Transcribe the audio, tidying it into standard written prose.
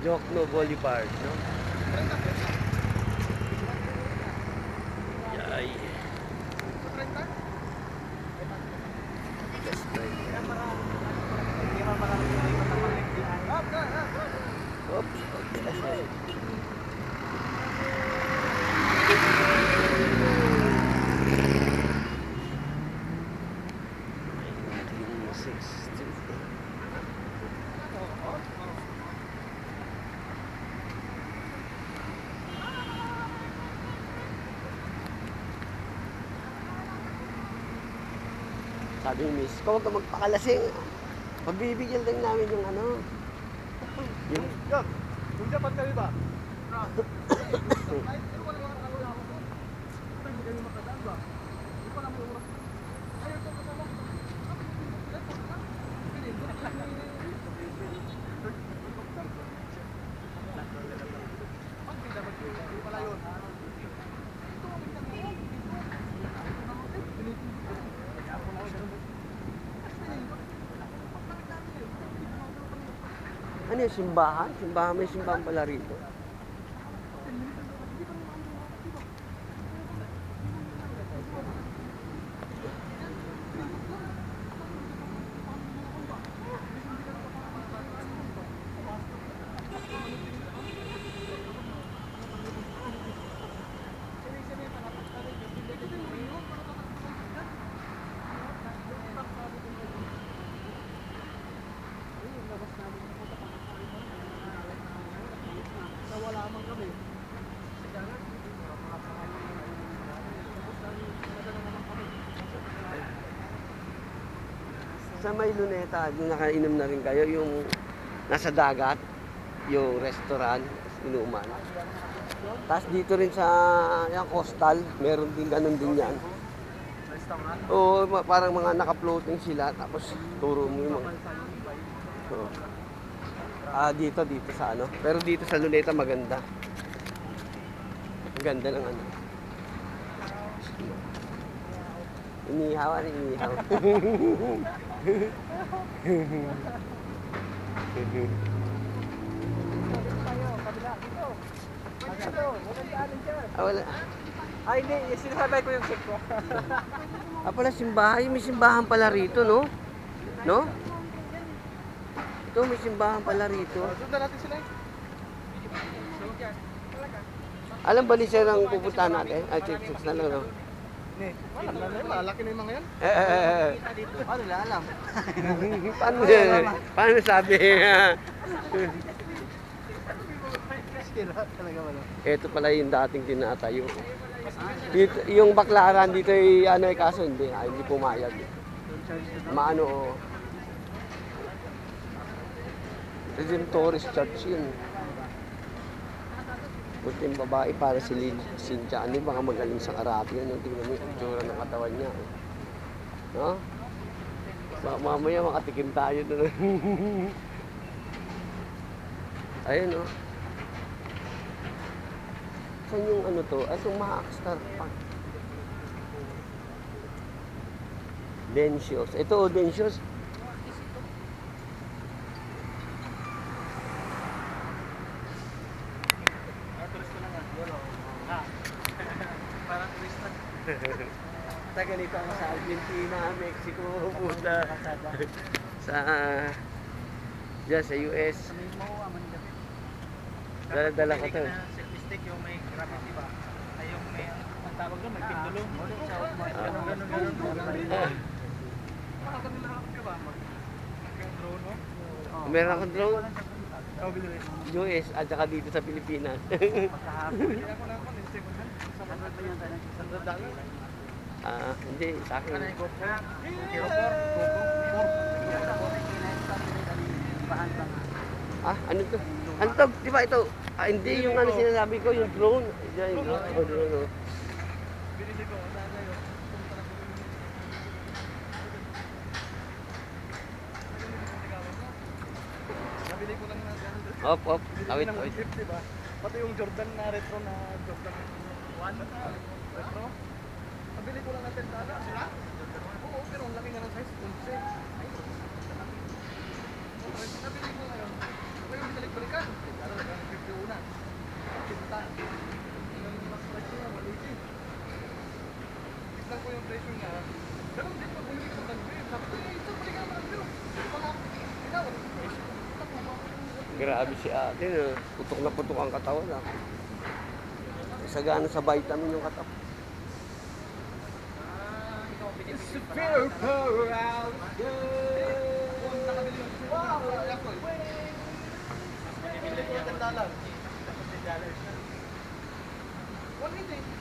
Jokno Boulevard, no? Yay. Let's try. Oops, okay. Sabi ni Miss, huwag ka magpakalasing. Pagbibigyan lang namin yung ano. Yung... Kung dapat kami ba? Ano yung simbahan? Simbahan, may simbahan pala rito. Wala man kami. Sa may Luneta, yung nakainom na rin kayo, yung nasa dagat, yung restaurant, inuman. Tapos dito rin sa yung coastal, meron din ganun din yan. Oo, parang mga naka-floating sila, tapos turo mo yung mga... So, dito sa ano. Pero dito sa Luneta maganda. Ang ganda ng ano. Inihaw, ano inihaw? Wala. Hindi, sinasabay ko yung check ko. Pala simbahan, may simbahan pala rito, no? No? Ito, may simbahan pala rito. Sundan natin sila. Alam ba ni Sir ang pupuntahan natin? Check na lang, no? Wala na yun, malaki na yung mga yan. Ano na alam? Paano sabi? Talaga wala. Ito pala yung dating tinatayo. Dito, yung Baklaran dito ay ano ay kaso hindi pumayag. Maano o Redemptorist Church yun. Buti yung babae para si Cynthia. Ano baka magaling sa karate yun. Tingnan mo yung itsura ng katawan niya. No? Mamaya makatikim tayo doon. Ayun o. Saan yung ano to? Itong Mahakstar Park. Densios. Ito o, Densios. Parang turista. Tagalito ako sa Argentina, Mexico, puta. Sa dyan sa US. Dala-dala ko to. Selfie stick yung may gravity ba? Ay yung may ang tawag doon, may pendulum. Ganun. Makakamilahan ka ba? Yung drone mo? Meron akong drone. Oh, bilis. US at saka dito sa Pilipinas. Hindi ako naman, instinct mo Hindi, sa akin. Ano yung GoPro? Ano to? Ano to? Di ba ito? Hindi yung ano sinasabi ko, yung drone. Diyan, yung drone. Binili ko, sana yun. Nabili ko lang na gano'n. Op. Awit. Diba? Pati yung Jordan na retro na Jordan 1 retro. Nabili ko lang natin sana. Sila? Oo, pero ang laki nga ng size. 11. Nabili ko ngayon. Ako yung binalik-balikan. presyo niya. Ganun din, pag bumili ka ng beer. Sabi ko, ito, balik ka naman ng beer. Ikaw, ano yung presyo? Grabe si ate, no? Putok na putok ang katawan. Ah. Sagana sa vitamin yung katawan. It's a fair power out there. Wow, Apple. Bibili ko ng $10. $180.